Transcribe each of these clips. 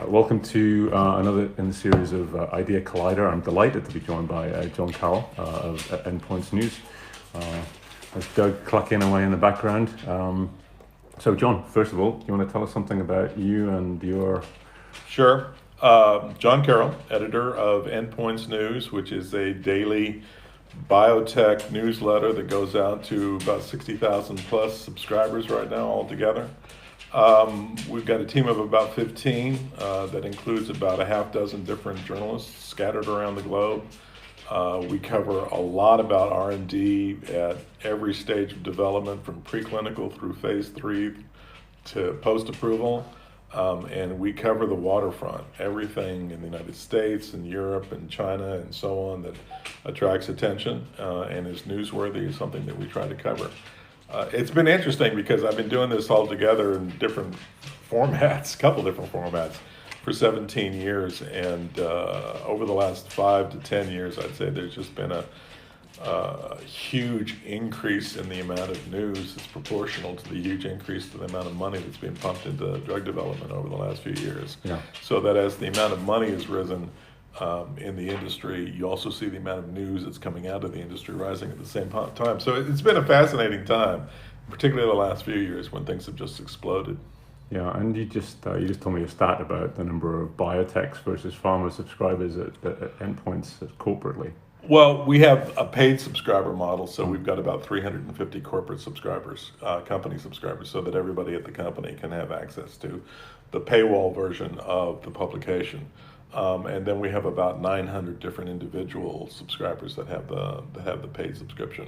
Welcome to another in the series of Idea Collider. I'm delighted to be joined by John Carroll of Endpoints News. There's Doug clucking away in the background. John, first of all, do you want to tell us something about you and your... Sure. John Carroll, editor of Endpoints News, which is a daily biotech newsletter that goes out to about 60,000 plus subscribers right now altogether. We've got a team of about 15 that includes about a half dozen different journalists scattered around the globe. We cover a lot about R&D at every stage of development, from preclinical through phase 3 to post-approval. And we cover the waterfront, everything in the United States and Europe and China and so on that attracts attention and is newsworthy is something that we try to cover. It's been interesting because I've been doing this all together in different formats, a couple different formats, for 17 years. And over the last 5 to 10 years, I'd say there's just been a huge increase in the amount of news. It's proportional to the huge increase to the amount of money that's been pumped into drug development over the last few years. Yeah. So that as the amount of money has risen in the industry, you also see the amount of news that's coming out of the industry rising at the same time. So it's been a fascinating time, particularly the last few years when things have just exploded. Yeah, and you just told me a stat about the number of biotechs versus pharma subscribers at Endpoints corporately. Well, we have a paid subscriber model, so we've got about 350 corporate subscribers, company subscribers, so that everybody at the company can have access to the paywall version of the publication. And then we have about 900 different individual subscribers that have the paid subscription.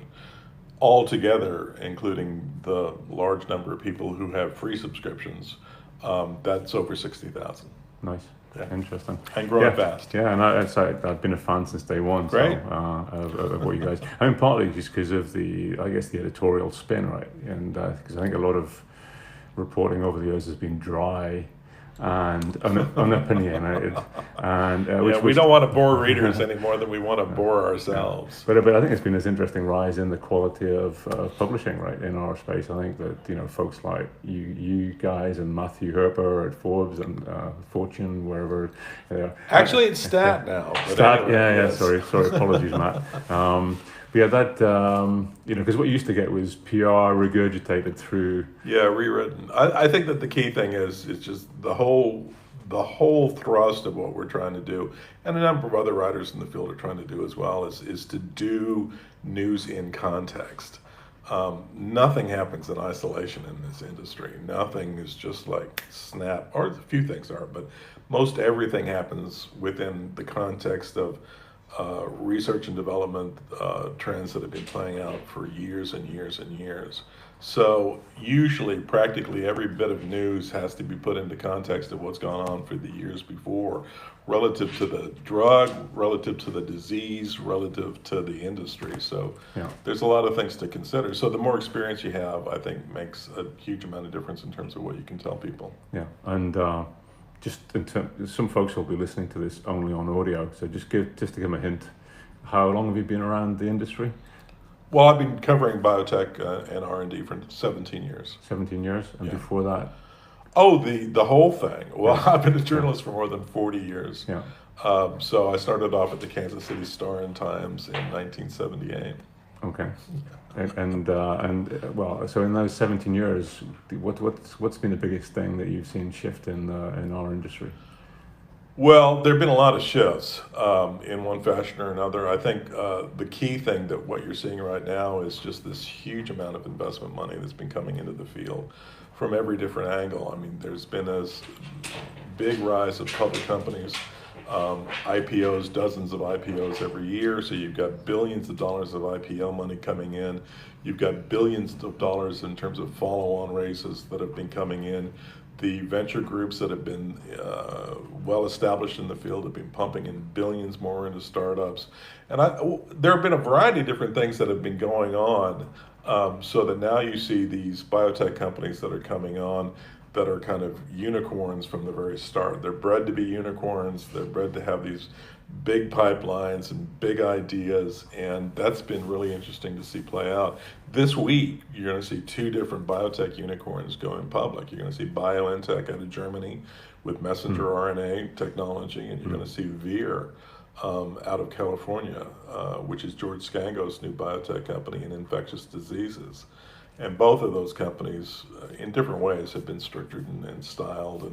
Altogether, including the large number of people who have free subscriptions, that's over 60,000. Nice. Yeah. Interesting. And growing fast. Yeah, and I've been a fan since day one. Great. So, of what you guys. I mean, partly just because of the editorial spin, right? And because I think a lot of reporting over the years has been dry and unopinionated, and we don't want to bore readers any more than we want to bore ourselves. But I think it's been this interesting rise in the quality of publishing, right, in our space. I think that folks like you guys and Matthew Herper at Forbes and Fortune, wherever. Actually, it's Stat now. Stat, anyway, yeah. yes. Sorry, apologies, Matt. But yeah, that because what you used to get was PR regurgitated through. Yeah, rewritten. I think that the key thing is just the whole thrust of what we're trying to do, and a number of other writers in the field are trying to do as well, is to do news in context. Nothing happens in isolation in this industry. Nothing is just like snap, or a few things are, but most everything happens within the context of research and development trends that have been playing out for years and years and years. So usually, practically every bit of news has to be put into context of what's gone on for the years before, relative to the drug, relative to the disease, relative to the industry. So Yeah. there's a lot of things to consider. So the more experience you have, I think, makes a huge amount of difference in terms of what you can tell people. Yeah, and some folks will be listening to this only on audio. So just to give them a hint, how long have you been around the industry? Well, I've been covering biotech and R&D for 17 years. 17 years, and Yeah. before that. Oh, the whole thing. Well, I've been a journalist for more than 40 years. Yeah. So I started off at the Kansas City Star and Times in 1978. Okay. So in those 17 years, what's been the biggest thing that you've seen shift in our industry? Well, there have been a lot of shifts in one fashion or another. I think the key thing that what you're seeing right now is just this huge amount of investment money that's been coming into the field from every different angle. I mean, there's been this big rise of public companies, IPOs, dozens of IPOs every year. So you've got billions of dollars of IPO money coming in. You've got billions of dollars in terms of follow-on raises that have been coming in. The venture groups that have been well established in the field have been pumping in billions more into startups. And there have been a variety of different things that have been going on, so that now you see these biotech companies that are coming on that are kind of unicorns from the very start. They're bred to be unicorns. They're bred to have these big pipelines and big ideas, and that's been really interesting to see play out. This week, you're going to see two different biotech unicorns going public. You're going to see BioNTech out of Germany with messenger RNA technology, and you're going to see Vir out of California, which is George Scango's new biotech company in infectious diseases. And both of those companies, in different ways, have been structured and styled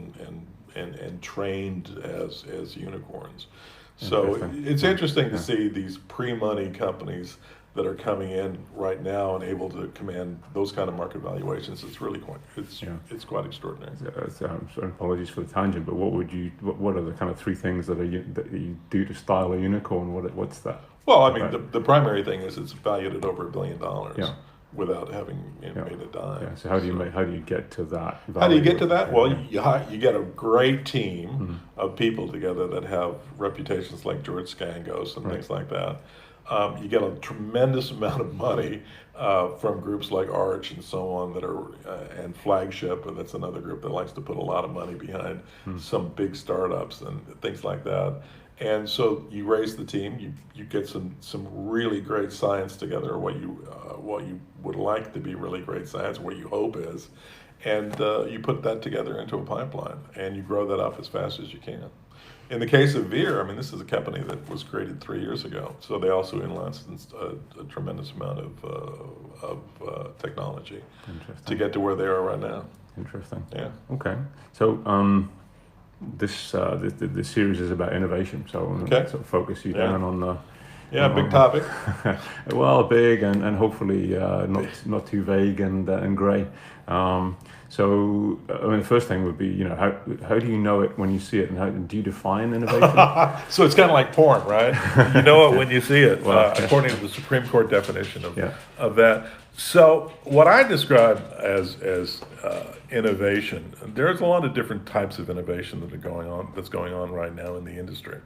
and trained as unicorns. So it's interesting to see these pre-money companies that are coming in right now and able to command those kind of market valuations. It's really it's quite extraordinary. So apologies for the tangent, but what are the kind of three things that you do to style a unicorn? What's that? Well, I mean, the primary thing is it's valued at over $1 billion. Without having made a dime. Yeah. So how do you get to that? How do you get to that? Well, you get a great team of people together that have reputations like George Scango's and things like that. You get a tremendous amount of money from groups like Arch and so on that are and Flagship, and that's another group that likes to put a lot of money behind some big startups and things like that. And so you raise the team, you get some really great science together, what you would like to be really great science, what you hope is, and you put that together into a pipeline, and you grow that up as fast as you can. In the case of Vir, I mean, this is a company that was created 3 years ago, so they also in-licensed a tremendous amount of technology to get to where they are right now. Interesting. Yeah. Okay. So this series is about innovation, so I'm going to sort of focus you down on the big topic. Well, big and hopefully not too vague and grey. So I mean, the first thing would be, how do you know it when you see it, and how do you define innovation? So it's kind of like porn, right? You know it when you see it, according to the Supreme Court definition of that. So what I describe as innovation, there's a lot of different types of innovation that's going on right now in the industry.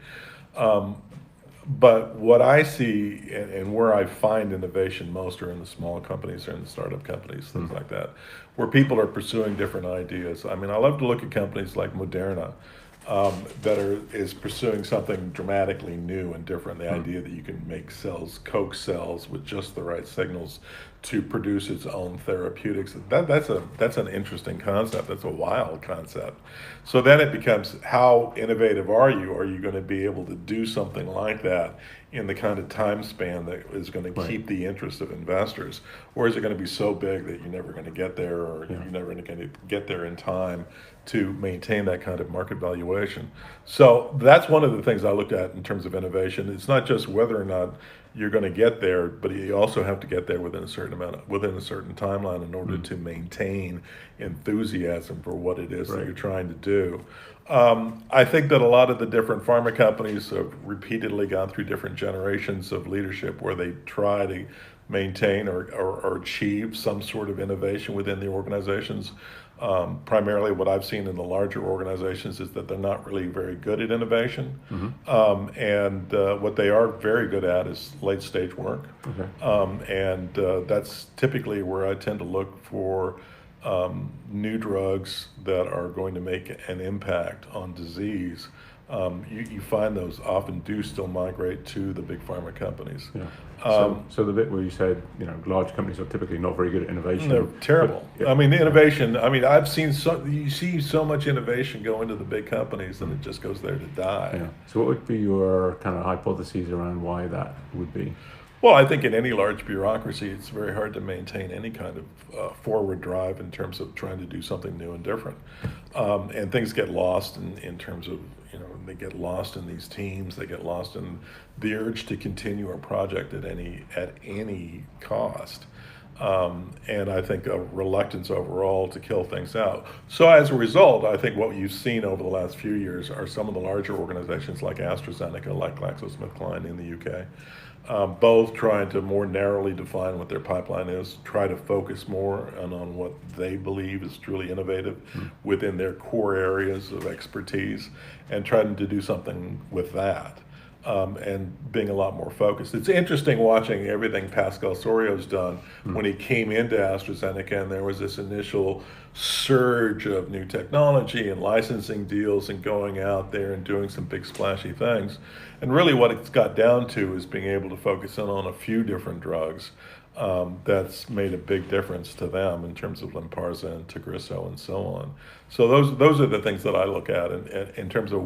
But what I see and where I find innovation most are in the small companies or in the startup companies, things like that, where people are pursuing different ideas. I mean, I love to look at companies like Moderna that is pursuing something dramatically new and different. The idea that you can make Coke cells with just the right signals to produce its own therapeutics. That's an interesting concept. That's a wild concept. So then it becomes, how innovative are you? Are you going to be able to do something like that in the kind of time span that is going to keep the interest of investors? Or is it going to be so big that you're never going to get there, or you're never going to get there in time to maintain that kind of market valuation? So that's one of the things I looked at in terms of innovation. It's not just whether or not you're going to get there, but you also have to get there within a certain timeline in order to maintain enthusiasm for what it is that you're trying to do. I think that a lot of the different pharma companies have repeatedly gone through different generations of leadership where they try to maintain or achieve some sort of innovation within the organizations. Primarily what I've seen in the larger organizations is that they're not really very good at innovation. And what they are very good at is late stage work. And that's typically where I tend to look for new drugs that are going to make an impact on disease. You find those often do still migrate to the big pharma companies. So the bit where you said, large companies are typically not very good at innovation. They're terrible. I mean, the innovation, I've seen you see so much innovation go into the big companies and it just goes there to die. So what would be your kind of hypotheses around why that would be? Well, I think in any large bureaucracy, it's very hard to maintain any kind of forward drive in terms of trying to do something new and different. And things get lost in terms of, they get lost in these teams, they get lost in the urge to continue a project at any cost. And I think a reluctance overall to kill things out. So as a result, I think what you've seen over the last few years are some of the larger organizations like AstraZeneca, like GlaxoSmithKline in the UK, both trying to more narrowly define what their pipeline is, try to focus more on what they believe is truly innovative within their core areas of expertise, and trying to do something with that. and being a lot more focused. It's interesting watching everything Pascal Sorio's done when he came into AstraZeneca, and there was this initial surge of new technology and licensing deals and going out there and doing some big splashy things. And really what it's got down to is being able to focus in on a few different drugs. That's made a big difference to them in terms of Lynparza and Tagrisso and so on. So those are the things that I look at in terms of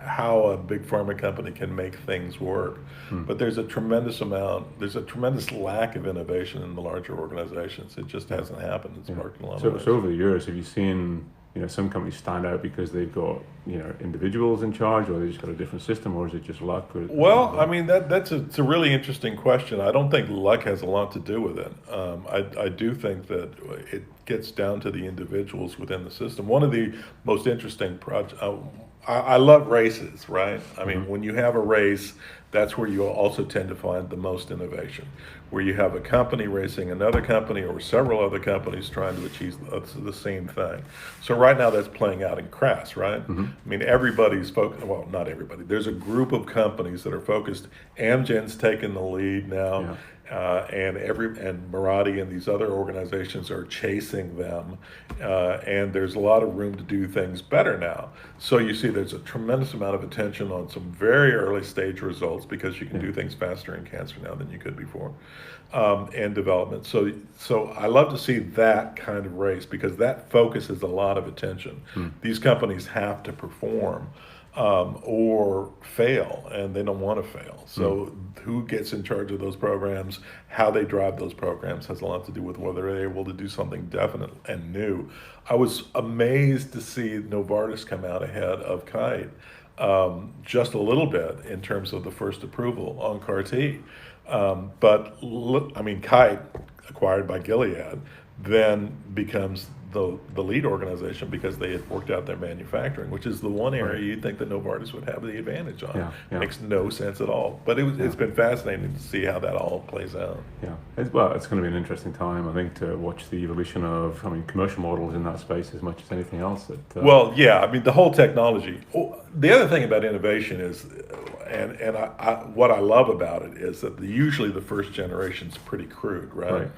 how a big pharma company can make things work. But there's a tremendous lack of innovation in the larger organizations. It just hasn't happened. It's marked a lot of ways. So over the years, have you seen some companies stand out because they've got individuals in charge, or they just got a different system, or is it just luck? Well, I mean it's a really interesting question. I don't think luck has a lot to do with it. I do think that it gets down to the individuals within the system. One of the most interesting projects. I love races, right? I mean, when you have a race, that's where you also tend to find the most innovation, where you have a company racing another company or several other companies trying to achieve the same thing. So right now that's playing out in crass, right? I mean, everybody's focused, well, not everybody. There's a group of companies that are focused. Amgen's taking the lead now. And Mirati and these other organizations are chasing them, and there's a lot of room to do things better now. So you see there's a tremendous amount of attention on some very early stage results because you can do things faster in cancer now than you could before, and development. So I love to see that kind of race because that focuses a lot of attention. These companies have to perform. Or fail, and they don't want to fail. So who gets in charge of those programs, how they drive those programs has a lot to do with whether they're able to do something definite and new. I was amazed to see Novartis come out ahead of Kite just a little bit in terms of the first approval on CAR-T. But I mean, Kite, acquired by Gilead, then becomes the lead organization because they had worked out their manufacturing, which is the one area you'd think that Novartis would have the advantage on. Makes no sense at all. But it's been fascinating to see how that all plays out. It's going to be an interesting time, I think, to watch the evolution of, commercial models in that space as much as anything else. The whole technology. The other thing about innovation is, what I love about it is that usually the first generation's pretty crude, right?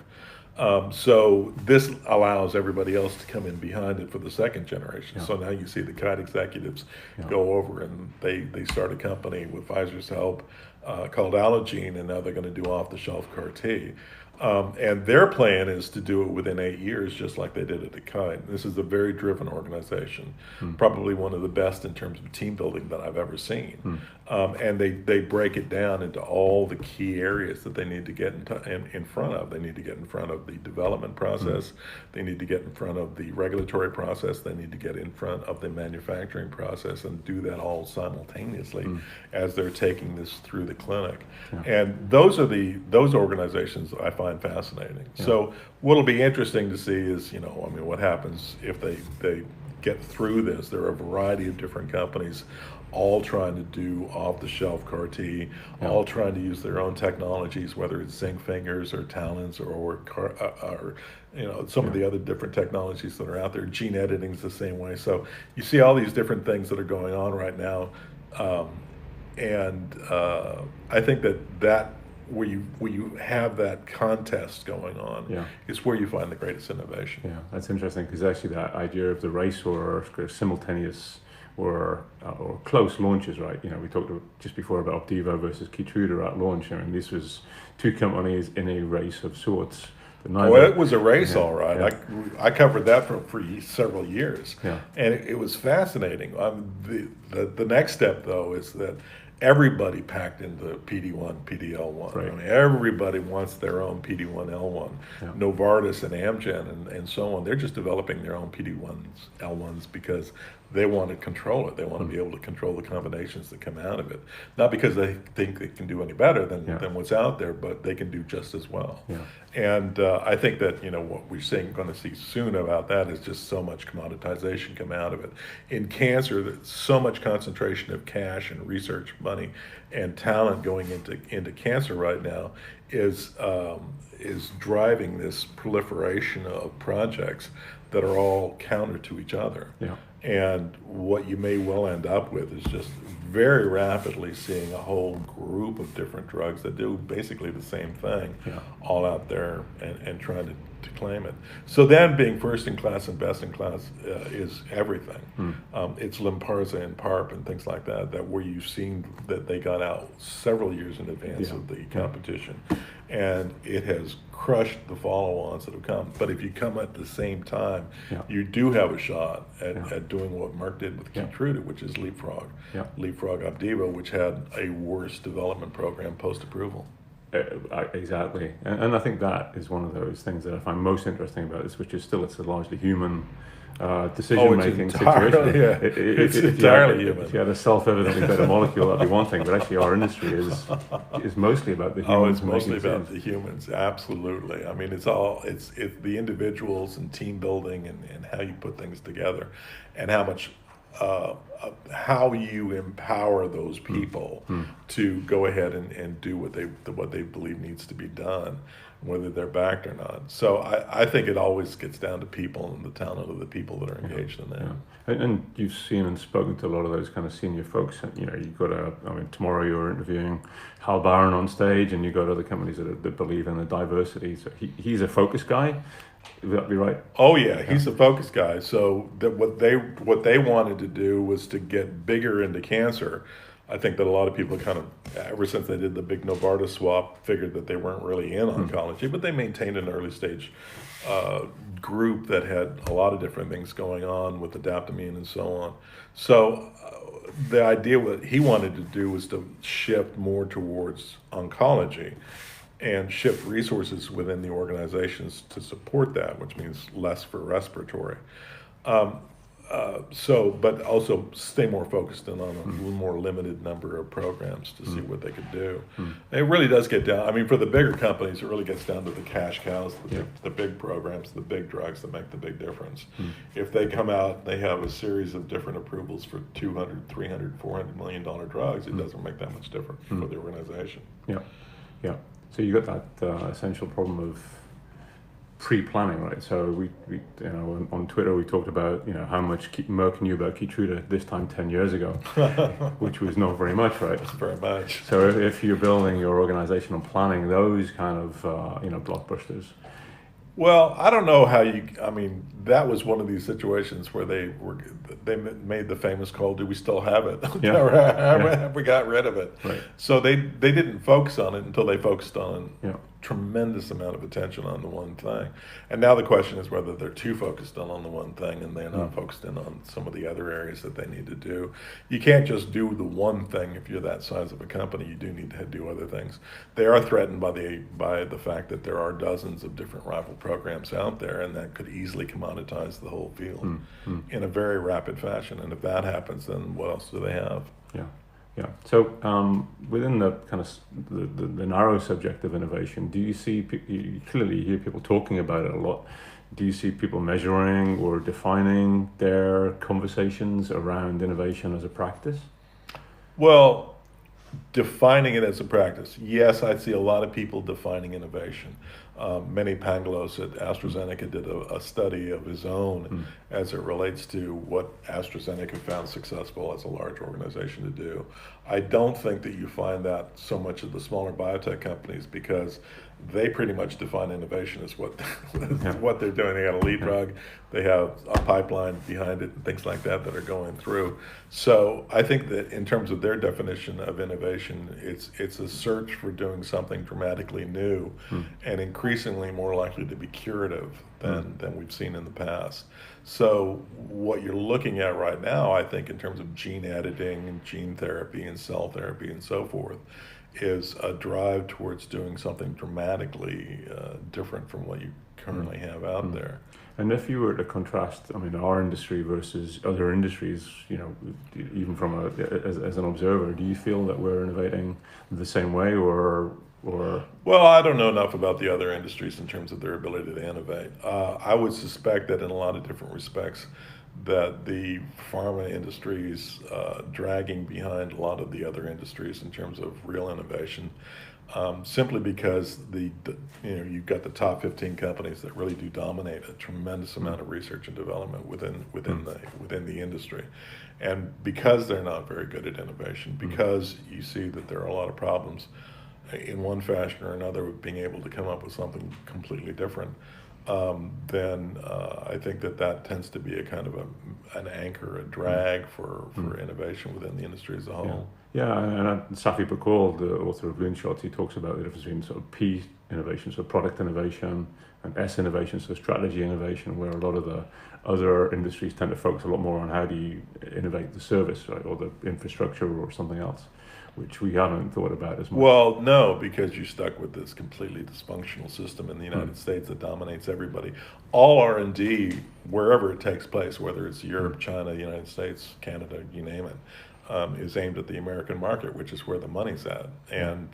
So this allows everybody else to come in behind it for the second generation. So now you see the Kite executives go over and they start a company with Pfizer's help called Allogene, and now they're going to do off-the-shelf CAR-T. And their plan is to do it within 8 years, just like they did it at Kite. This is a very driven organization, probably one of the best in terms of team building that I've ever seen. And they break it down into all the key areas that they need to get in front of. They need to get in front of the development process. They need to get in front of the regulatory process. They need to get in front of the manufacturing process and do that all simultaneously as they're taking this through the clinic. And those organizations I find fascinating. So what'll be interesting to see is, what happens if they get through this. There are a variety of different companies all trying to do off-the-shelf CAR-T, all trying to use their own technologies, whether it's zinc fingers or talons or some of the other different technologies that are out there. Gene editing is the same way. So you see all these different things that are going on right now, and I think that where you have that contest going on is where you find the greatest innovation. That's interesting, because actually that idea of the race or simultaneous or close launches, right? We talked just before about Opdivo versus Keytruda at launch. This was two companies in a race of sorts. It was a race, all right. I covered that for several years, and it was fascinating. The next step, though, is that everybody packed into PD-1, PD-L1. Right. Everybody wants their own PD-1, L1. Novartis and Amgen and so on, they're just developing their own PD-1s, L1s because they want to control it. They want to be able to control the combinations that come out of it. Not because they think they can do any better than what's out there, but they can do just as well. And I think that what we're going to see soon about that is just so much commoditization come out of it. In cancer, there's so much concentration of cash and research money and talent going into cancer right now. is driving this proliferation of projects that are all counter to each other. Yeah. And what you may well end up with is just very rapidly seeing a whole group of different drugs that do basically the same thing, Yeah. all out there and trying to claim it. So then being first in class and best in class is everything. It's Lynparza and PARP and things like that where you've seen that they got out several years in advance of the competition. And it has crushed the follow-ons that have come. But if you come at the same time, you do have a shot at doing what Merck did with Keytruda, which is leapfrog. Leapfrog Opdivo, which had a worse development program post-approval. Exactly. And I think that is one of those things that I find most interesting about this, which is still it's a largely human decision-making situation. Yeah. It's entirely human. If you had a self-evidently better molecule, that'd be one thing. But actually, our industry is mostly about the humans. Oh, it's mostly about the humans. Absolutely. I mean, it's the individuals and team building and how you put things together, and how much how you empower those people to go ahead and do what they believe needs to be done, whether they're backed or not. So I think it always gets down to people and the talent of the people that are engaged in that. And you've seen and spoken to a lot of those kind of senior folks. You know, you've got tomorrow you're interviewing Hal Barron on stage, and you've got other companies that believe in the diversity. So he's a focus guy. Would that be right? Oh yeah, he's a focus guy. So that what they wanted to do was to get bigger into cancer. I think that a lot of people kind of, ever since they did the big Novartis swap, figured that they weren't really in oncology, but they maintained an early stage group that had a lot of different things going on with adaptamine and so on. So the idea what he wanted to do was to shift more towards oncology and shift resources within the organizations to support that, which means less for respiratory. But also stay more focused in on a little more limited number of programs to see what they could do. It really does get down, I mean, for the bigger companies, it really gets down to the cash cows, the big programs, the big drugs that make the big difference. If they come out, they have a series of different approvals for $200, $300, $400 million drugs, it doesn't make that much difference for the organization. Yeah. So you got that essential problem of pre-planning, right? So we on Twitter we talked about how much Merck knew about Keytruda this time 10 years ago, which was not very much, right? Very much. So if you're building your organization on planning those kind of blockbusters. Well, I don't know how I mean, that was one of these situations where they made the famous call, do we still have it? Or have we got rid of it? Right. So they didn't focus on it until they focused on tremendous amount of attention on the one thing. And now the question is whether they're too focused on the one thing and they're not focused in on some of the other areas that they need to do. You can't just do the one thing if you're that size of a company. You do need to do other things. They are threatened by the fact that there are dozens of different rival programs out there, and that could easily commoditize the whole field in a very rapid fashion. And if that happens, then what else do they have? Yeah. So within the kind of the narrow subject of innovation, do you see you clearly hear people talking about it a lot? Do you see people measuring or defining their conversations around innovation as a practice? Well, defining it as a practice, yes, I see a lot of people defining innovation. Manny Pangloss at AstraZeneca did a study of his own as it relates to what AstraZeneca found successful as a large organization to do. I don't think that you find that so much of the smaller biotech companies, because they pretty much define innovation as what they're doing. They got a lead drug, they have a pipeline behind it, and things like that are going through. So I think that in terms of their definition of innovation, it's a search for doing something dramatically new and increasingly more likely to be curative than we've seen in the past. So what you're looking at right now, I think, in terms of gene editing and gene therapy and cell therapy and so forth, is a drive towards doing something dramatically different from what you currently have out there. And if you were to contrast, I mean, our industry versus other industries, even from as an observer, do you feel that we're innovating the same way, or? Well, I don't know enough about the other industries in terms of their ability to innovate. I would suspect that in a lot of different respects, that the pharma industry is dragging behind a lot of the other industries in terms of real innovation. simply because you've got the top 15 companies that really do dominate a tremendous amount of research and development within the industry, and because they're not very good at innovation, because you see that there are a lot of problems in one fashion or another with being able to come up with something completely different, then I think that tends to be a kind of an anchor, a drag for innovation within the industry as a whole. Yeah, and Safi Pakul, the author of Loonshots, he talks about the difference between sort of P innovation, so product innovation, and S innovation, so strategy innovation, where a lot of the other industries tend to focus a lot more on how do you innovate the service, right, or the infrastructure or something else, which we haven't thought about as much. Well, no, because you're stuck with this completely dysfunctional system in the United States that dominates everybody. All R&D, wherever it takes place, whether it's Europe, China, United States, Canada, you name it, is aimed at the American market, which is where the money's at. And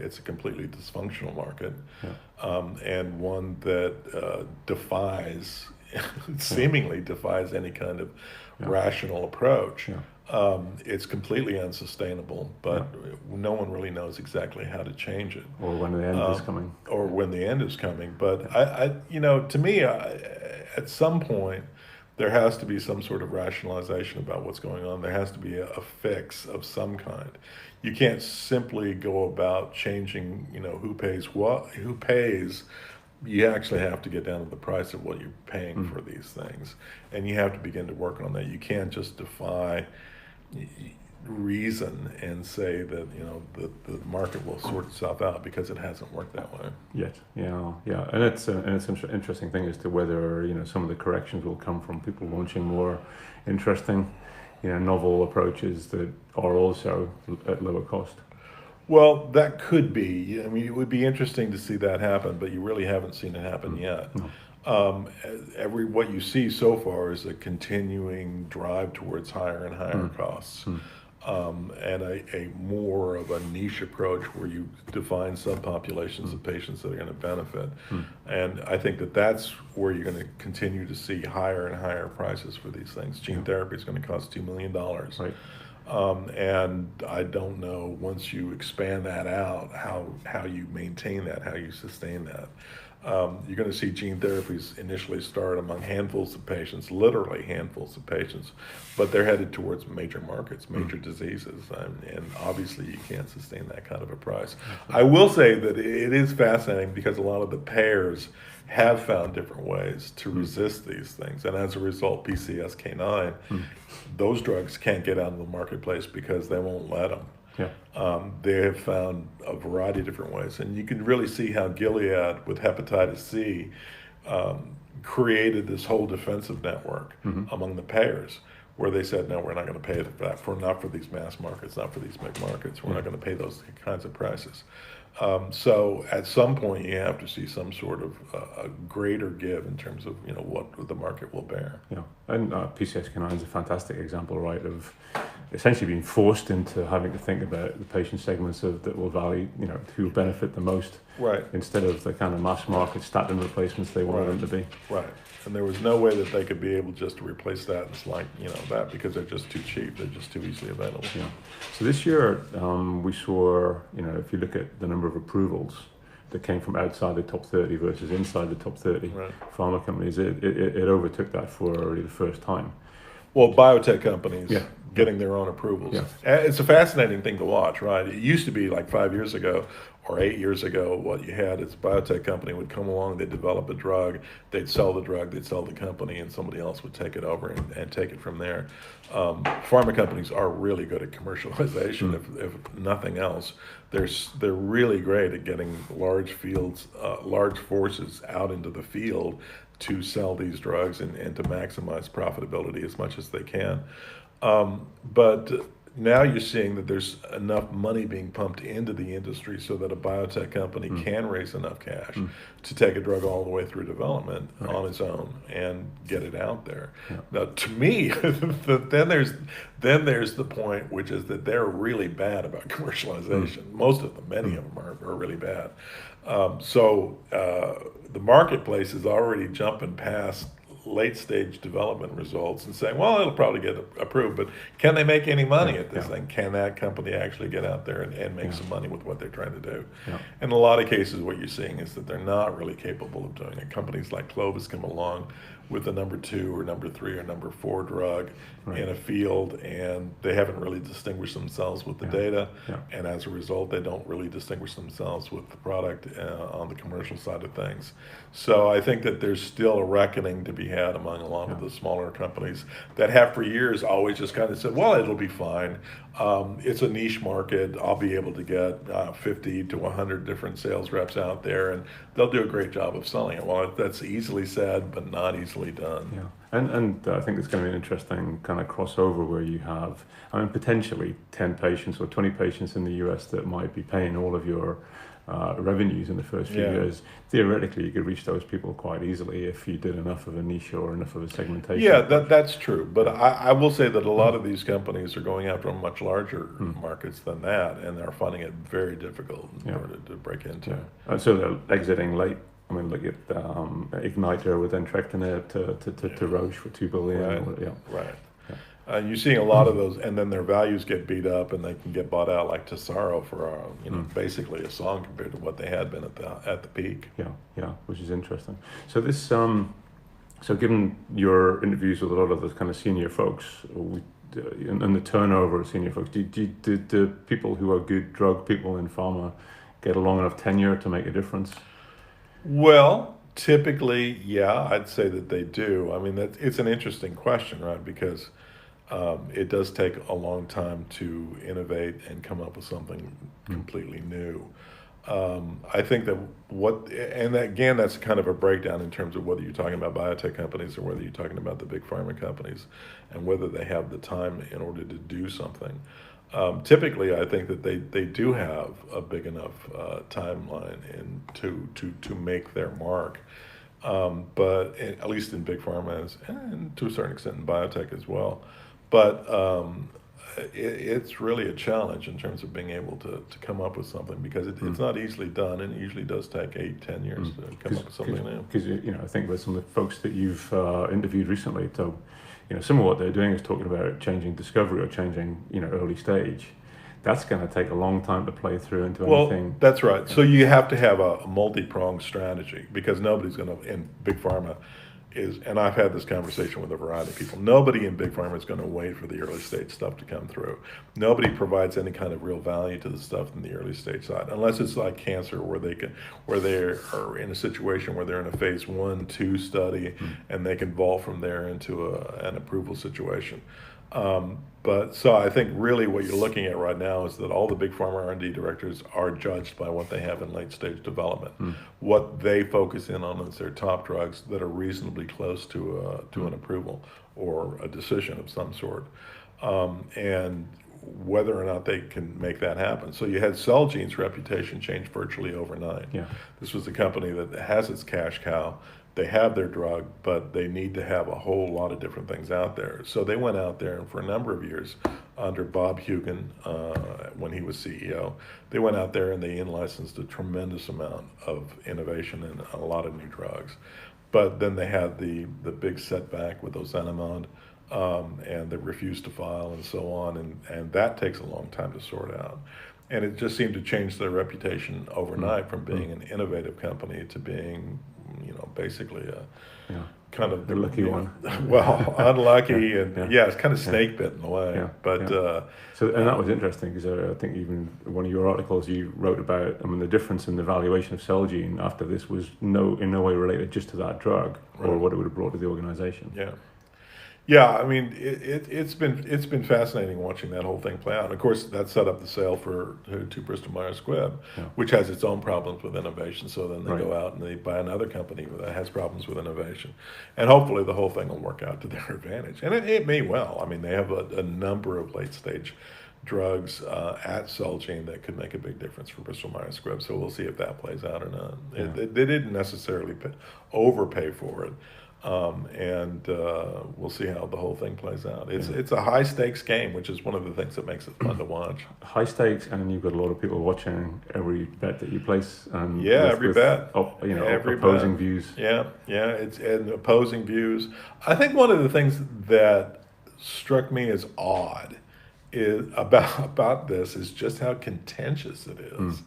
it's a completely dysfunctional market, and one that seemingly defies any kind of rational approach. It's completely unsustainable, but no one really knows exactly how to change it. Or when the end is coming. Or when the end is coming. But to me, at some point, there has to be some sort of rationalization about what's going on. There has to be a fix of some kind. You can't simply go about changing, who pays what, who pays. You actually have to get down to the price of what you're paying for these things. And you have to begin to work on that. You can't just defy reason and say that the market will sort itself out, because it hasn't worked that way yet. And it's an interesting thing as to whether some of the corrections will come from people launching more interesting novel approaches that are also at lower cost. Well, that could be. I mean, it would be interesting to see that happen, but you really haven't seen it happen yet. What you see so far is a continuing drive towards higher and higher costs, and a more of a niche approach where you define subpopulations of patients that are going to benefit. And I think that's where you're going to continue to see higher and higher prices for these things. Gene therapy is going to cost $2 million. Right. And I don't know, once you expand that out, how you maintain that, how you sustain that. You're going to see gene therapies initially start among handfuls of patients, literally handfuls of patients, but they're headed towards major markets, major diseases, and obviously you can't sustain that kind of a price. I will say that it is fascinating because a lot of the payers have found different ways to resist these things, and as a result, PCSK9, those drugs can't get out of the marketplace because they won't let them. They have found a variety of different ways, and you can really see how Gilead with hepatitis C created this whole defensive network among the payers, where they said, no, we're not going to pay that not for these mass markets, not for these big markets. We're not going to pay those kinds of prices. So at some point, you have to see some sort of a greater give in terms of what the market will bear. And PCSK9 is a fantastic example, right, of essentially being forced into having to think about the patient segments that will value, who benefit the most, right, instead of the kind of mass market statin replacements they wanted them to be. Right. And there was no way that they could be able just to replace statins like that, because they're just too cheap. They're just too easily available. So this year we saw, if you look at the number of approvals that came from outside the top 30 versus inside the top 30 pharma companies, it overtook that for already the first time. Well, biotech companies getting their own approvals. It's a fascinating thing to watch, right? It used to be like 5 years ago or 8 years ago, what you had is a biotech company would come along, they'd develop a drug, they'd sell the drug, they'd sell the company, and somebody else would take it over and take it from there. Pharma companies are really good at commercialization, if nothing else. They're really great at getting large fields, large forces out into the field to sell these drugs and to maximize profitability as much as they can. But now you're seeing that there's enough money being pumped into the industry so that a biotech company can raise enough cash to take a drug all the way through development on its own and get it out there. Now, to me, then there's the point, which is that they're really bad about commercialization. Most of them, many of them are really bad. So the marketplace is already jumping past late stage development results and saying, well, it'll probably get approved, but can they make any money at this thing? Can that company actually get out there and make some money with what they're trying to do? In a lot of cases, what you're seeing is that they're not really capable of doing it. Companies like Clovis come along with a number 2 or number 3 or number 4 drug in a field, and they haven't really distinguished themselves with the data, and as a result, they don't really distinguish themselves with the product on the commercial side of things. So I think that there's still a reckoning to be had among a lot of the smaller companies that have for years always just kind of said, well, it'll be fine. It's a niche market. I'll be able to get 50 to 100 different sales reps out there, and they'll do a great job of selling it. Well, that's easily said, but not easily done. Yeah, and I think it's going to be an interesting kind of crossover where you have, I mean, potentially 10 patients or 20 patients in the US that might be paying all of your revenues in the first few years. Theoretically, you could reach those people quite easily if you did enough of a niche or enough of a segmentation. Yeah, that's true. But I will say that a lot of these companies are going after much larger markets than that, and they're finding it very difficult in order to break into. So they're exiting late. I mean, look at Igniter with entrectinib to Roche for $2 billion. Right. You're seeing a lot of those, and then their values get beat up, and they can get bought out like Tesaro for basically a song compared to what they had been at the peak. Yeah, which is interesting. So this, so given your interviews with a lot of those kind of senior folks, and the turnover of senior folks, did the people who are good drug people in pharma get a long enough tenure to make a difference? Well, typically, yeah, I'd say that they do. I mean, it's an interesting question, right? Because it does take a long time to innovate and come up with something completely new. I think that and again, that's kind of a breakdown in terms of whether you're talking about biotech companies or whether you're talking about the big pharma companies and whether they have the time in order to do something. Typically, I think that they do have a big enough timeline to make their mark. But at least in big pharma and to a certain extent in biotech as well. But it's really a challenge in terms of being able to come up with something because it's not easily done, and it usually does take 8-10 years to come up with something new. Because I think with some of the folks that you've interviewed recently, so some of what they're doing is talking about changing discovery or changing early stage. That's going to take a long time to play through into anything. Well, that's right. So you have to have a multi-pronged strategy because nobody's going to in big pharma. And I've had this conversation with a variety of people. Nobody in big pharma is going to wait for the early stage stuff to come through. Nobody provides any kind of real value to the stuff in the early stage side, unless it's like cancer, where they are in a situation where they're in a phase 1-2 study, and they can vault from there into an approval situation. But so I think really what you're looking at right now is that all the big pharma R&D directors are judged by what they have in late stage development. What they focus in on is their top drugs that are reasonably close to an approval or a decision of some sort, and whether or not they can make that happen. So you had Celgene's reputation change virtually overnight. This was a company that has its cash cow. They have their drug, but they need to have a whole lot of different things out there. So they went out there, and for a number of years, under Bob Hugan, when he was CEO, they went out there and they in-licensed a tremendous amount of innovation and a lot of new drugs. But then they had the big setback with ozanimod, and they refused to file and so on, and that takes a long time to sort out. And it just seemed to change their reputation overnight from being an innovative company to being, basically a kind of the lucky one. Well, unlucky, and it's kind of snake bit in a way. But and that was interesting because I think even one of your articles you wrote about, the difference in the valuation of Celgene after this was in no way related just to that drug or what it would have brought to the organization. Yeah, I mean, it's been fascinating watching that whole thing play out. And of course, that set up the sale to Bristol Myers Squibb, which has its own problems with innovation. So then they go out and they buy another company that has problems with innovation, and hopefully the whole thing will work out to their advantage. And it may well. I mean, they have a number of late stage drugs at Celgene that could make a big difference for Bristol Myers Squibb. So we'll see if that plays out or not. They didn't necessarily overpay for it. And we'll see how the whole thing plays out. Yeah. It's a high stakes game, which is one of the things that makes it fun to watch. High stakes, and you've got a lot of people watching every bet that you place, and Yeah, every bet. Every opposing bet. views. Yeah, it's and opposing views. I think one of the things that struck me as odd is about this is just how contentious it is.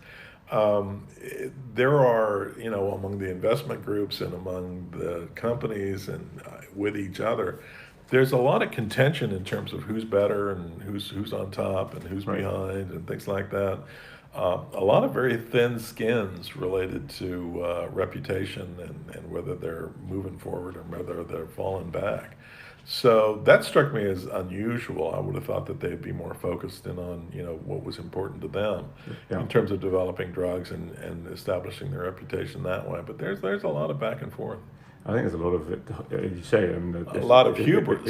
There are, among the investment groups and among the companies and with each other, there's a lot of contention in terms of who's better and who's on top and who's Right. behind and things like that. A lot of very thin skins related to reputation and whether they're moving forward or whether they're falling back. So that struck me as unusual. I would have thought that they'd be more focused in on, what was important to them Yeah. in terms of developing drugs and establishing their reputation that way. But there's a lot of back and forth. I think there's a lot of it, as you say, A lot of hubris.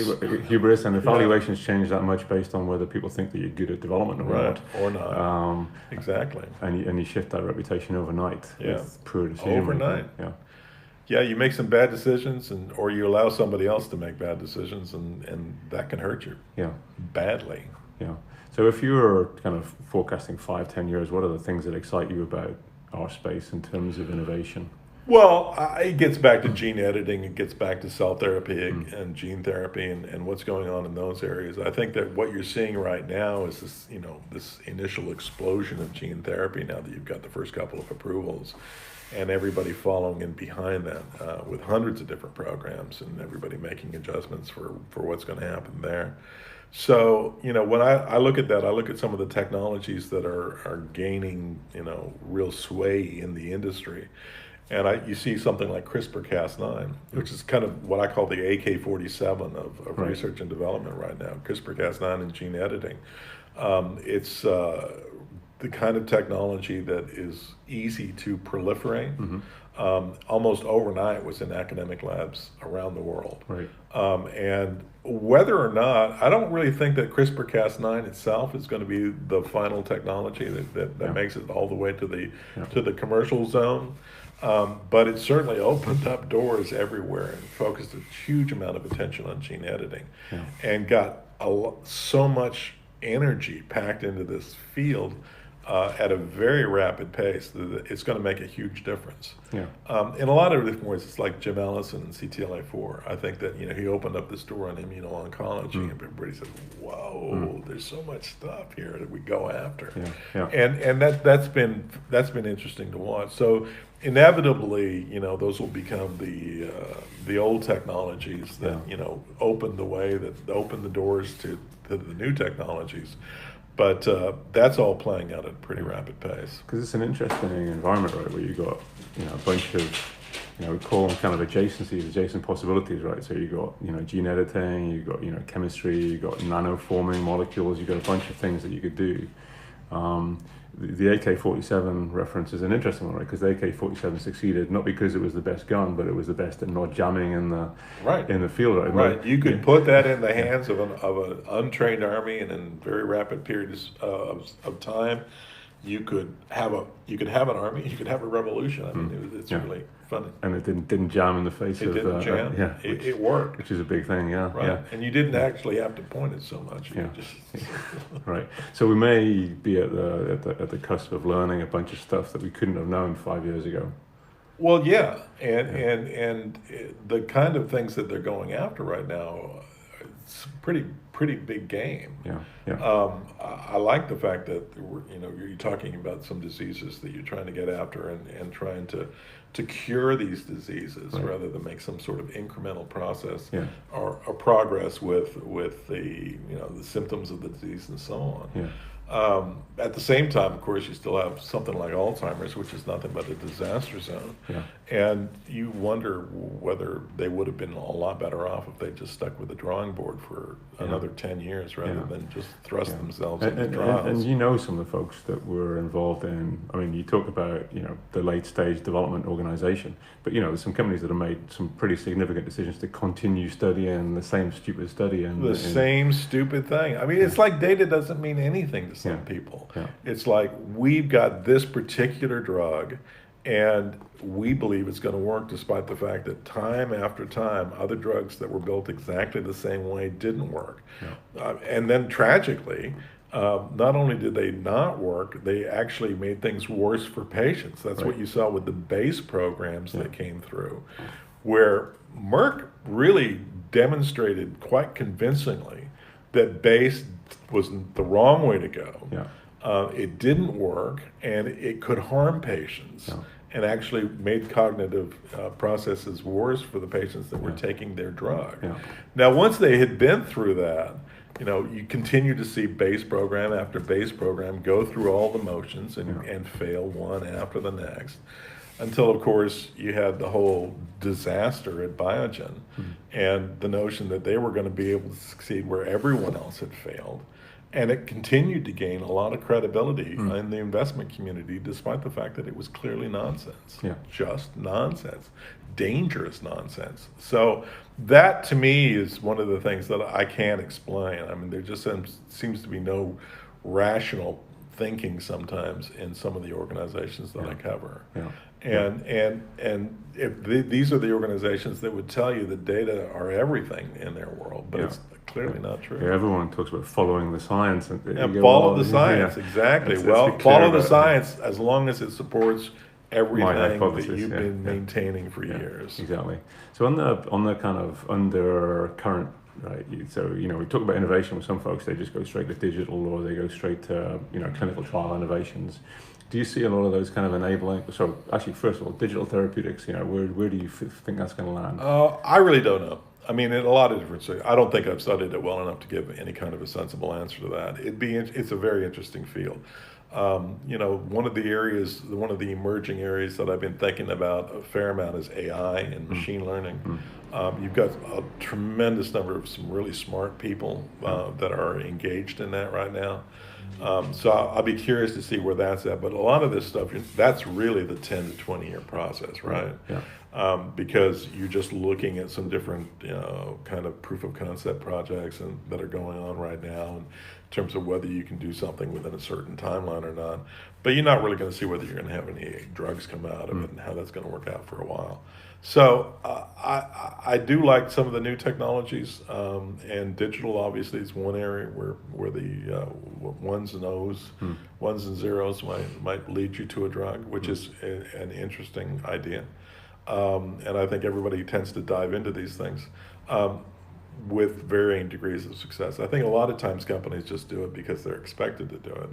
Hubris, and the Yeah. valuations change that much based on whether people think that you're good at development or Right, not. or not. Exactly. And you shift that reputation overnight. Yeah. With poor decision Overnight. making. Yeah, you make some bad decisions, or you allow somebody else to make bad decisions, and that can hurt you Yeah. badly. Yeah. So if you were kind of forecasting 5, 10 years, what are the things that excite you about our space in terms of innovation? Well, it gets back to gene editing. It gets back to cell therapy and gene therapy and what's going on in those areas. I think that what you're seeing right now is this, this initial explosion of gene therapy now that you've got the first couple of approvals and everybody following in behind that with hundreds of different programs and everybody making adjustments for what's going to happen there. So, when I look at that, I look at some of the technologies that are gaining, real sway in the industry. And you see something like CRISPR-Cas9, which is kind of what I call the AK-47 of Right. research and development right now, CRISPR-Cas9 and gene editing. It's the kind of technology that is easy to proliferate. Almost overnight was in academic labs around the world. Right. And whether or not, I don't really think that CRISPR-Cas9 itself is going to be the final technology that Yeah. makes it all the way to the Yeah. to the commercial zone. But it certainly opened up doors everywhere and focused a huge amount of attention on gene editing, Yeah. and got so much energy packed into this field at a very rapid pace that it's going to make a huge difference. Yeah. In a lot of different ways, it's like Jim Ellison and CTLA-4. I think that he opened up this door on immuno-oncology, and everybody said, "Whoa, there's so much stuff here that we go after." Yeah. Yeah. And that's been interesting to watch. So inevitably, those will become the old technologies that open the way, that open the doors to the new technologies. But that's all playing out at a pretty rapid pace. Because it's an interesting environment, right, where you got a bunch of we call them kind of adjacencies, adjacent possibilities, right? So you got gene editing, you got chemistry, you got nanoforming molecules, you got a bunch of things that you could do. The AK-47 reference is an interesting one, right? Because the AK-47 succeeded not because it was the best gun, but it was the best at not jamming in the field, right? Right. You could put that in the hands of an untrained army, and in very rapid periods of time, you could have an army, you could have a revolution. I mean, it's really funny. And it didn't jam in the face It of didn't jam. It worked. which is a big thing, yeah. Right. Yeah. And you didn't actually have to point it so much. You could just Right. So we may be at the cusp of learning a bunch of stuff that we couldn't have known 5 years ago. Well, yeah, and the kind of things that they're going after right now, it's pretty big game. Yeah. I like the fact that you're talking about some diseases that you're trying to get after and trying to cure these diseases, Right. rather than make some sort of incremental process Yeah. or progress with the the symptoms of the disease and so on. Yeah. At the same time, of course, you still have something like Alzheimer's, which is nothing but a disaster zone. Yeah. And you wonder whether they would have been a lot better off if they just stuck with the drawing board for another 10 years rather than just thrust themselves into trials. And some of the folks that were involved in, I mean, you talk about, the late stage development organization, but, there's some companies that have made some pretty significant decisions to continue studying the same stupid study. Same stupid thing. I mean, it's like data doesn't mean anything to some people. Yeah. It's like, we've got this particular drug, And we believe it's going to work despite the fact that time after time, other drugs that were built exactly the same way didn't work. Yeah. And then tragically, not only did they not work, they actually made things worse for patients. That's Right. what you saw with the base programs Yeah. that came through, where Merck really demonstrated quite convincingly that base was the wrong way to go. Yeah. It didn't work, and it could harm patients, Yeah. and actually made cognitive processes worse for the patients that were Yeah. taking their drug. Yeah. Now, once they had been through that, you continue to see base program after base program go through all the motions and fail one after the next, until, of course, you had the whole disaster at Biogen and the notion that they were going to be able to succeed where everyone else had failed. And it continued to gain a lot of credibility in the investment community, despite the fact that it was clearly nonsense. Yeah. Just nonsense. Dangerous nonsense. So that, to me, is one of the things that I can't explain. I mean, there just seems to be no rational thinking sometimes in some of the organizations that I cover. Yeah. And if these are the organizations that would tell you that data are everything in their world, but it's clearly not true. Yeah, everyone talks about following the science. And follow the science, exactly. Follow the science as long as it supports everything that you've been maintaining for years. Exactly. So on the kind of undercurrent, right? So we talk about innovation with some folks. They just go straight to digital, or they go straight to clinical trial innovations. Do you see a lot of those kind of enabling? So actually, first of all, digital therapeutics. Where do you think that's going to land? I really don't know. I mean, in a lot of different ways. I don't think I've studied it well enough to give any kind of a sensible answer to that. It's a very interesting field. One of the emerging areas that I've been thinking about a fair amount is AI and machine learning. You've got a tremendous number of some really smart people that are engaged in that right now. So I'll be curious to see where that's at. But a lot of this stuff, that's really the 10 to 20 year process, right? Yeah. Because you're just looking at some different, kind of proof of concept projects that are going on right now in terms of whether you can do something within a certain timeline or not. But you're not really going to see whether you're going to have any drugs come out of it and how that's going to work out for a while. So I do like some of the new technologies, and digital obviously is one area where the ones and zeros might lead you to a drug, which is an interesting idea. And I think everybody tends to dive into these things with varying degrees of success. I think a lot of times companies just do it because they're expected to do it.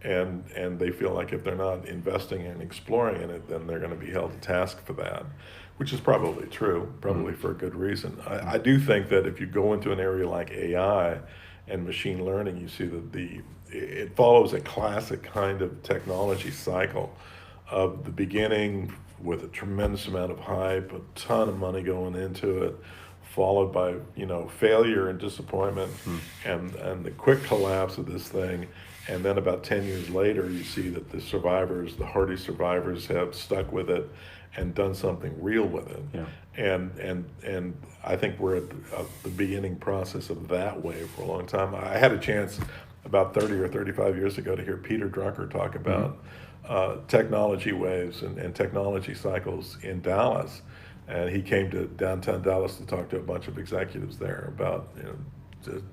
And they feel like if they're not investing and exploring in it, then they're going to be held to task for that, which is probably true, probably for a good reason. I do think that if you go into an area like AI and machine learning, you see that it follows a classic kind of technology cycle of the beginning with a tremendous amount of hype, a ton of money going into it, followed by failure and disappointment, and the quick collapse of this thing. And then about 10 years later, you see that the hardy survivors have stuck with it and done something real with it. Yeah. And I think we're at the beginning process of that wave for a long time. I had a chance about 30 or 35 years ago to hear Peter Drucker talk about technology waves and technology cycles in Dallas. And he came to downtown Dallas to talk to a bunch of executives there about,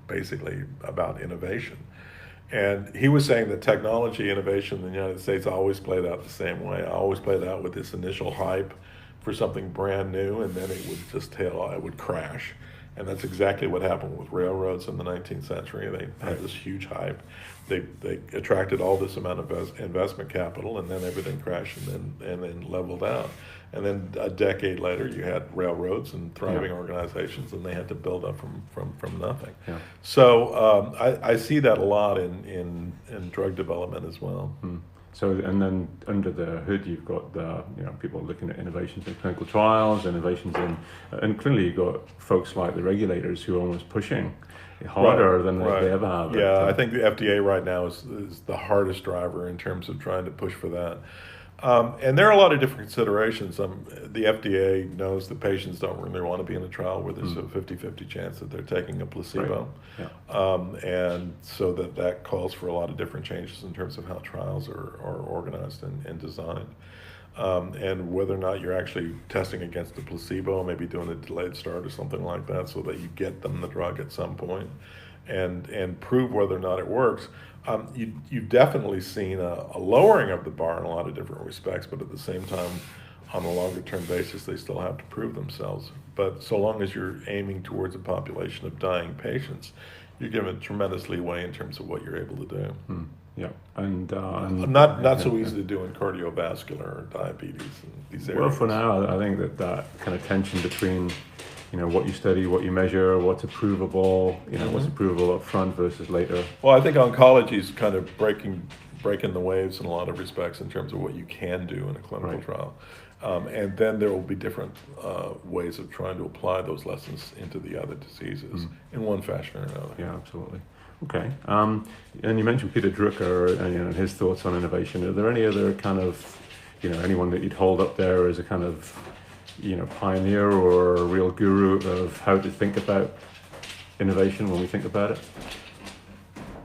basically about innovation. And he was saying that technology innovation in the United States always played out the same way. I always played out with this initial hype for something brand new, and then it would just it would crash. And that's exactly what happened with railroads in the 19th century. They had this huge hype. They attracted all this amount of investment capital, and then everything crashed and then leveled out. And then a decade later, you had railroads and thriving organizations, and they had to build up from nothing. Yeah. So I see that a lot in drug development as well. So, and then under the hood, you've got the people looking at innovations in clinical trials, innovations and clearly you've got folks like the regulators who are almost pushing harder than they ever have. Yeah, I think the FDA right now is the hardest driver in terms of trying to push for that. And there are a lot of different considerations. The FDA knows that patients don't really want to be in a trial where there's a 50-50 chance that they're taking a placebo. Right. Yeah. And so that calls for a lot of different changes in terms of how trials are organized and designed. and whether or not you're actually testing against the placebo, maybe doing a delayed start or something like that, so that you get them the drug at some point, and prove whether or not it works. You've definitely seen a lowering of the bar in a lot of different respects, but at the same time, on a longer term basis, they still have to prove themselves. But so long as you're aiming towards a population of dying patients, you're given tremendous leeway in terms of what you're able to do. Yeah, and Not so easy to do in cardiovascular or diabetes and these areas. Well, for now, I think that kind of tension between, what you study, what you measure, what's approvable, what's approvable up front versus later. Well, I think oncology is kind of breaking the waves in a lot of respects in terms of what you can do in a clinical trial. And then there will be different ways of trying to apply those lessons into the other diseases in one fashion or another. Yeah, absolutely. Okay. And you mentioned Peter Drucker and his thoughts on innovation. Are there any other kind of, anyone that you'd hold up there as a kind of, pioneer or a real guru of how to think about innovation when we think about it?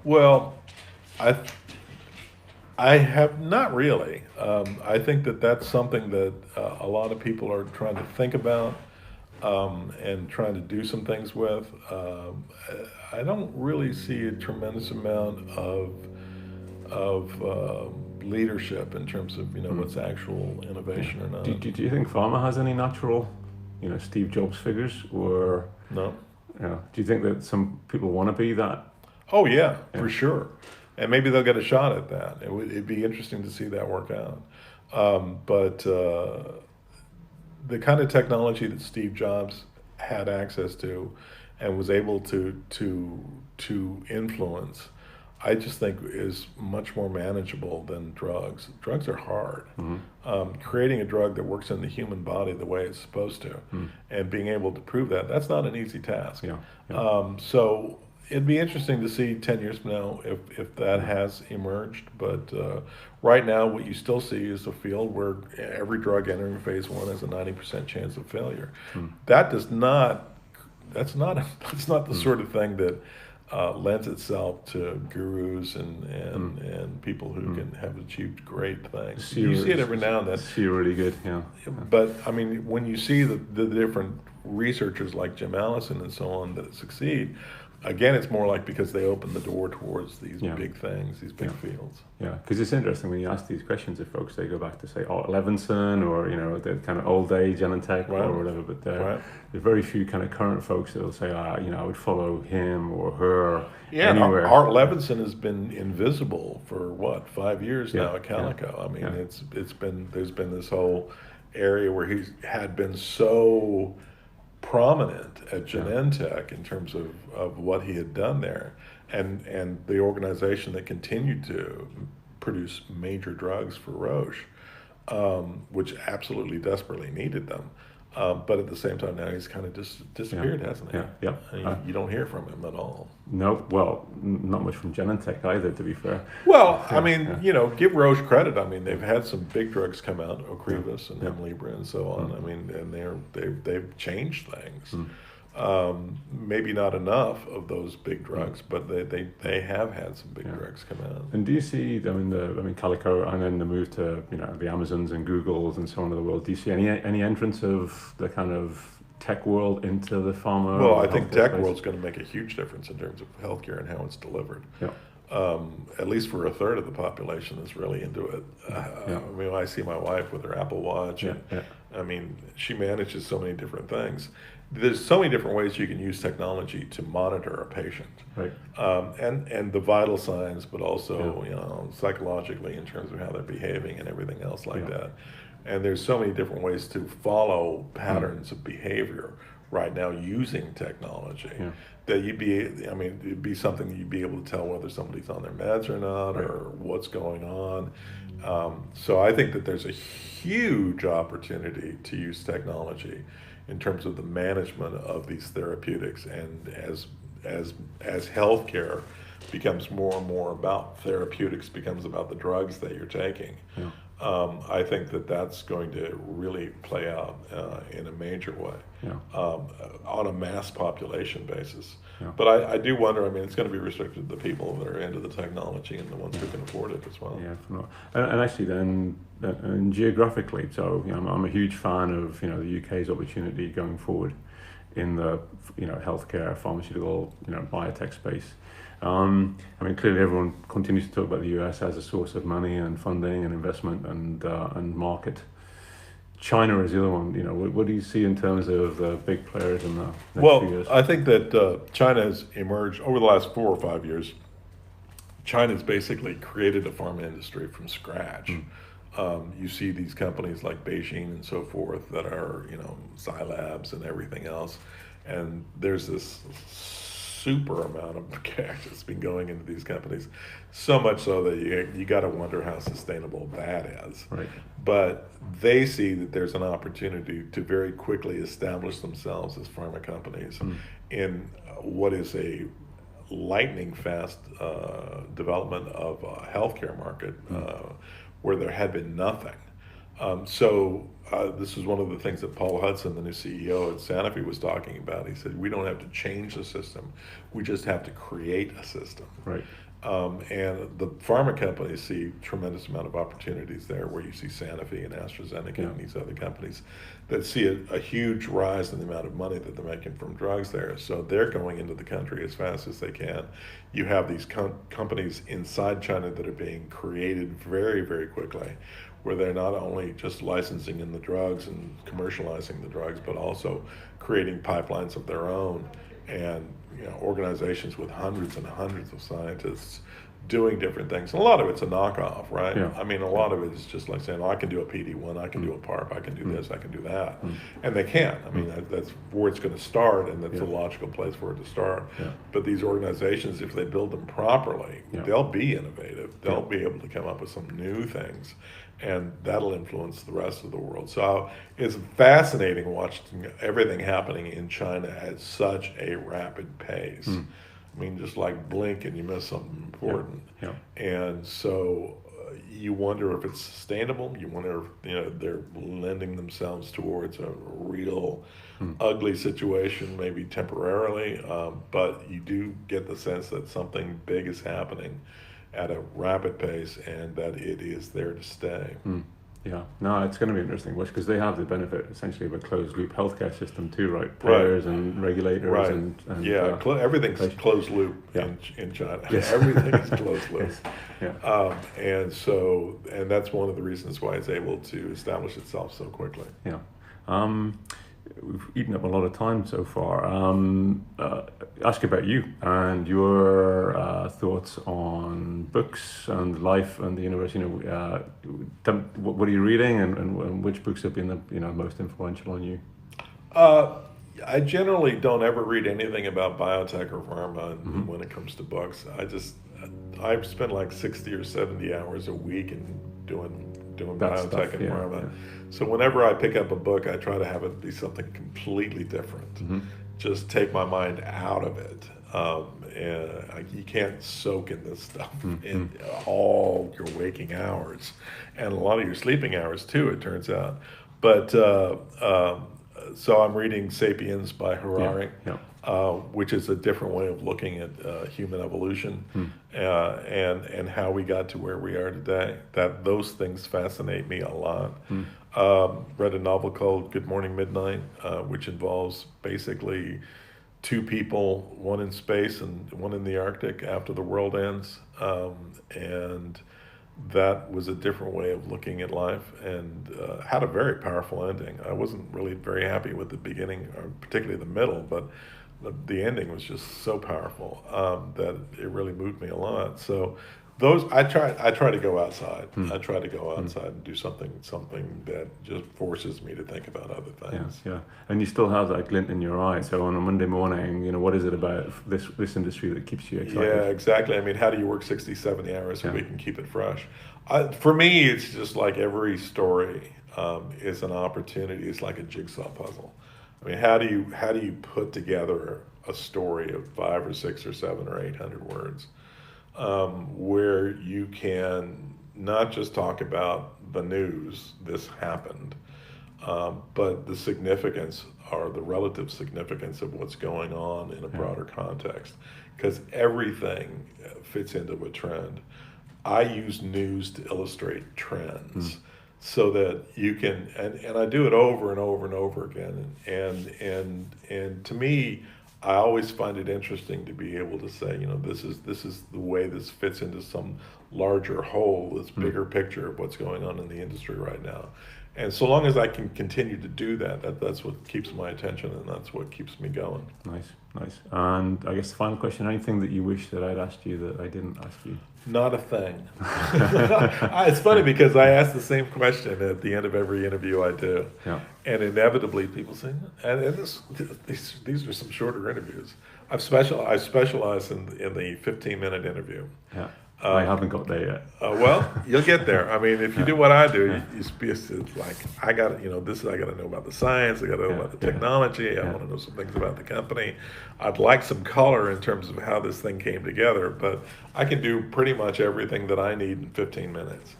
Well, I have not really. I think that's something that a lot of people are trying to think about and trying to do some things with. I don't really see a tremendous amount of leadership in terms of what's actual innovation or not. Do you think pharma has any natural, Steve Jobs figures, or No? do you think that some people want to be that? Oh yeah, for sure. And maybe they'll get a shot at that. It'd be interesting to see that work out. But the kind of technology that Steve Jobs had access to and was able to influence, I just think is much more manageable than drugs. Drugs are hard. Creating a drug that works in the human body the way it's supposed to, and being able to prove that's not an easy task. So it'd be interesting to see 10 years from now if that has emerged. But right now, what you still see is a field where every drug entering phase 1 has a 90% chance of failure. That's not the sort of thing that lends itself to gurus and people who can have achieved great things. You see it every now and then. See really good, yeah. But I mean, when you see the different researchers like Jim Allison and so on that succeed, again, it's more like because they open the door towards these big things, these big fields. Yeah, because it's interesting when you ask these questions of folks, they go back to say, Levinson or, the kind of old age Genentech or whatever, but there are very few kind of current folks that will say, I would follow him or her anywhere. Art Levinson has been invisible for 5 years now at Calico. I mean, there's been this whole area where he had been so prominent at Genentech in terms of what he had done there, and the organization that continued to produce major drugs for Roche, which absolutely desperately needed them. But at the same time, now he's kind of disappeared, hasn't he? You don't hear from him at all. No, well, not much from Genentech either, to be fair. Well, I mean, give Roche credit. I mean, they've had some big drugs come out, Ocrevus and Hemlibra and so on. I mean, and they've changed things. Maybe not enough of those big drugs, but they have had some big drugs come out. And do you see, Calico, and then the move to the Amazons and Googles and so on in the world? Do you see any entrance of the kind of tech world into the pharma? Well, I think tech world's going to make a huge difference in terms of healthcare and how it's delivered. At least for a third of the population that's really into it. I mean, I see my wife with her Apple Watch, and I mean, she manages so many different things. There's so many different ways you can use technology to monitor a patient, and the vital signs, but also psychologically in terms of how they're behaving and everything else like that. And there's so many different ways to follow patterns of behavior right now using technology that it'd be something that you'd be able to tell whether somebody's on their meds or not or what's going on. So I think that there's a huge opportunity to use technology in terms of the management of these therapeutics, and as healthcare becomes more and more about therapeutics, becomes about the drugs that you're taking. I think that that's going to really play out in a major way Yeah. on a mass population basis. Yeah. But I do wonder, I mean, it's going to be restricted to the people that are into the technology and the ones who can afford it as well. Yeah, and actually then, and geographically, so I'm a huge fan of the UK's opportunity going forward in the healthcare, pharmaceutical, biotech space. I mean, clearly everyone continues to talk about the US as a source of money and funding and investment and market. China is the other one. What do you see in terms of the big players in the next few Well, years? I think that China has emerged over the last 4 or 5 years. China's basically created a pharma industry from scratch. You see these companies like Beijing and so forth that are, Zai Labs and everything else. And there's this super amount of cash that's been going into these companies, so much so that you got to wonder how sustainable that is. Right. But they see that there's an opportunity to very quickly establish themselves as pharma companies in what is a lightning fast development of a healthcare market where there had been nothing. So this is one of the things that Paul Hudson, the new CEO at Sanofi, was talking about. He said, we don't have to change the system. We just have to create a system. Right. And the pharma companies see tremendous amount of opportunities there, where you see Sanofi and AstraZeneca and these other companies that see a huge rise in the amount of money that they're making from drugs there. So they're going into the country as fast as they can. You have these companies inside China that are being created very, very quickly, where they're not only just licensing in the drugs and commercializing the drugs, but also creating pipelines of their own, and organizations with hundreds and hundreds of scientists doing different things. And a lot of it's a knockoff, right? Yeah. I mean, a lot of it is just like saying, oh, I can do a PD-1, I can do a PARP, I can do this, I can do that. And they can. I mean, that's where it's going to start, and that's a logical place for it to start. Yeah. But these organizations, if they build them properly, they'll be innovative. They'll be able to come up with some new things, and that'll influence the rest of the world. So it's fascinating watching everything happening in China at such a rapid pace. I mean, just like blink and you miss something important. Yeah. And so you wonder if it's sustainable. You wonder if they're lending themselves towards a real ugly situation, maybe temporarily. But you do get the sense that something big is happening at a rapid pace, and that it is there to stay. Yeah, no, it's going to be interesting because they have the benefit essentially of a closed loop healthcare system too, right? Payers and regulators and everything's closed loop in China. Yes. Everything is closed loop. Yes. Yeah. And that's one of the reasons why it's able to establish itself so quickly. Yeah. We've eaten up a lot of time so far. Ask about you and your thoughts on books and life and the universe. What are you reading, and which books have been the most influential on you? I generally don't ever read anything about biotech or pharma when it comes to books. I spend like 60 or 70 hours a week in doing That biotech stuff, and pharma. yeah. So whenever I pick up a book, I try to have it be something completely different. Just take my mind out of it. And you can't soak in this stuff in all your waking hours, and a lot of your sleeping hours too, it turns out. But so I'm reading *Sapiens* by Harari. Which is a different way of looking at human evolution and how we got to where we are today. Those things fascinate me a lot. Read a novel called *Good Morning Midnight*, which involves basically two people, one in space and one in the Arctic after the world ends. And that was a different way of looking at life, and had a very powerful ending. I wasn't really very happy with the beginning, or particularly the middle, but the ending was just so powerful that it really moved me a lot. So those I try to go outside. I try to go outside and do something that just forces me to think about other things. Yeah. And you still have that glint in your eye. So on a Monday morning, what is it about this industry that keeps you excited? Yeah, exactly. I mean, how do you work 60, 70 hours a week and keep it fresh? For me, it's just like every story is an opportunity. It's like a jigsaw puzzle. I mean, how do you put together a story of 5 or 6 or 7 or 800 words where you can not just talk about the news, this happened, but the significance or the relative significance of what's going on in a broader context, because everything fits into a trend. I use news to illustrate trends so that you can, and I do it over and over and over again. And to me, I always find it interesting to be able to say, this is the way this fits into some larger whole, this bigger picture of what's going on in the industry right now. And so long as I can continue to do that's what keeps my attention, and that's what keeps me going. Nice. And I guess the final question: anything that you wish that I'd asked you that I didn't ask you? Not a thing. It's funny because I ask the same question at the end of every interview I do. Yeah. And inevitably people say, these are some shorter interviews. I specialize in the 15-minute interview. Yeah. I haven't got there yet. Well, you'll get there. I mean, if you do what I do, it's like, I got to know about the science, I got to know about the technology, I want to know some things about the company. I'd like some color in terms of how this thing came together, but I can do pretty much everything that I need in 15 minutes.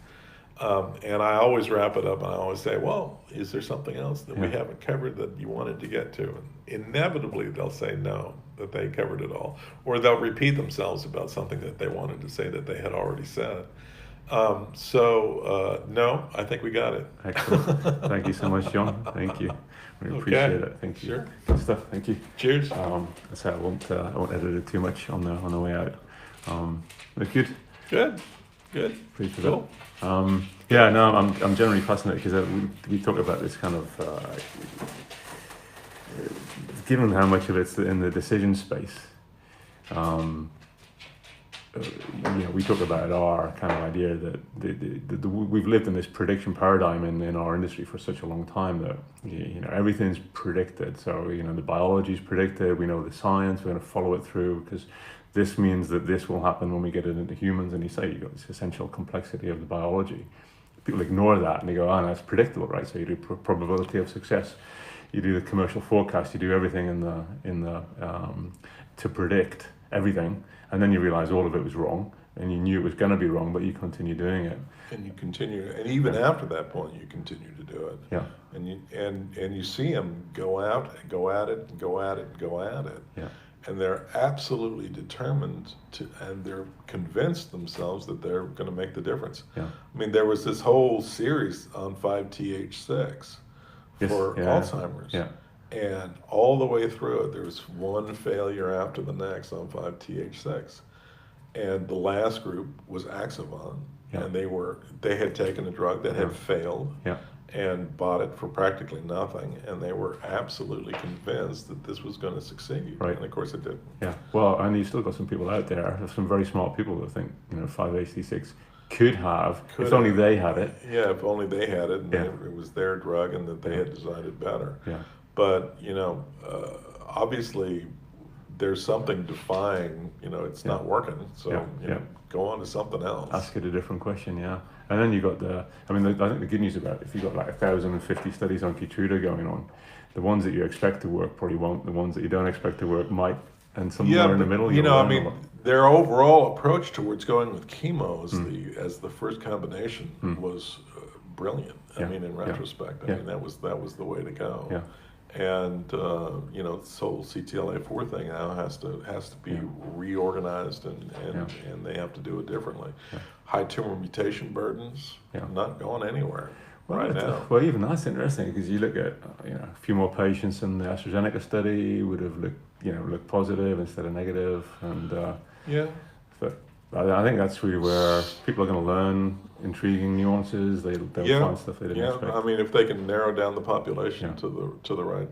And I always wrap it up and I always say, well, is there something else that we haven't covered that you wanted to get to? And inevitably they'll say no, that they covered it all. Or they'll repeat themselves about something that they wanted to say that they had already said. No, I think we got it. Excellent. Thank you so much, John. Thank you. We appreciate it. Thank you. Sure. Good stuff. Thank you. Cheers. So I won't edit it too much on the way out. But good. Good. Pretty cool. I'm generally fascinated because we talk about this kind of given how much of it's in the decision space. We talk about our kind of idea that we've lived in this prediction paradigm in our industry for such a long time that everything's predicted. So the biology is predicted. We know the science. We're going to follow it through because this means that this will happen when we get it into humans. And you say you've got this essential complexity of the biology. People ignore that and they go, "Oh, that's predictable, right?" So you do probability of success. You do the commercial forecast. You do everything in the to predict everything. And then you realize all of it was wrong, and you knew it was going to be wrong, but you continue doing it. And you continue, and even after that point, you continue to do it. Yeah. And you see them go out, and go at it, and go at it, and go at it. Yeah. And they're absolutely determined to, and they're convinced themselves that they're going to make the difference. Yeah. I mean, there was this whole series on 5-TH6 for Alzheimer's. Yeah. And all the way through it, there was one failure after the next on 5-TH6. And the last group was Axovan. Yeah. And they had taken a drug that had failed and bought it for practically nothing. And they were absolutely convinced that this was going to succeed. Right. And of course it didn't. Yeah. Well, and you've still got some people out there, some very smart people that think, 5-HT6 could have, if only they had it. Yeah, if only they had it and it was their drug and that they had designed it better. Yeah. But, obviously there's something defying, it's not working. So, go on to something else. Ask it a different question, yeah. And then you got I think the good news about it, if you've got like 1,050 studies on Keytruda going on, the ones that you expect to work probably won't, the ones that you don't expect to work might, and somewhere in the middle, their overall approach towards going with chemo as the first combination was brilliant. I mean, in retrospect, I mean, that was the way to go. Yeah. And this whole CTLA-4 thing now has to be reorganized, and they have to do it differently. Yeah. High tumor mutation burdens, not going anywhere right now. Well, even that's interesting because you look at a few more patients in the AstraZeneca study would have looked positive instead of negative, and but I think that's really where people are going to learn intriguing nuances. They'll find stuff they didn't expect. I mean, if they can narrow down the population to the right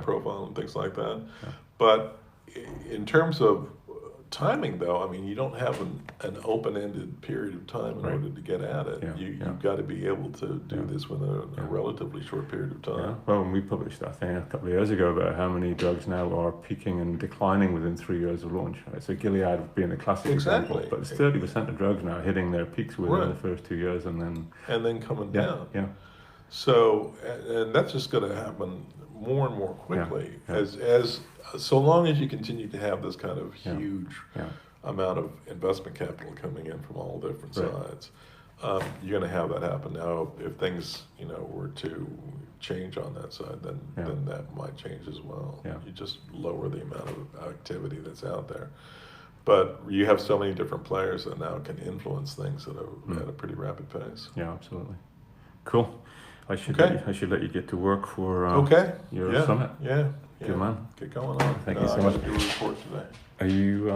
profile and things like that. Yeah. But in terms of timing, though, I mean, you don't have an open-ended period of time in order to get at it. You've got to be able to do this within a relatively short period of time. Yeah. Well, when we published that thing a couple of years ago about how many drugs now are peaking and declining within 3 years of launch. Right? So Gilead being the classic example, but it's 30% of drugs now hitting their peaks within the first 2 years and then coming down. Yeah. So, and that's just going to happen more and more quickly as so long as you continue to have this kind of huge amount of investment capital coming in from all different sides. You're going to have that happen. Now, if things, were to change on that side, then that might change as well. Yeah. You just lower the amount of activity that's out there. But you have so many different players that now can influence things at a pretty rapid pace. Yeah, absolutely. Cool. I should Okay. I should let you get to work for your Yeah. summit. Yeah. Good man. Get going on. Thank you so I much. got to do a report today. Are you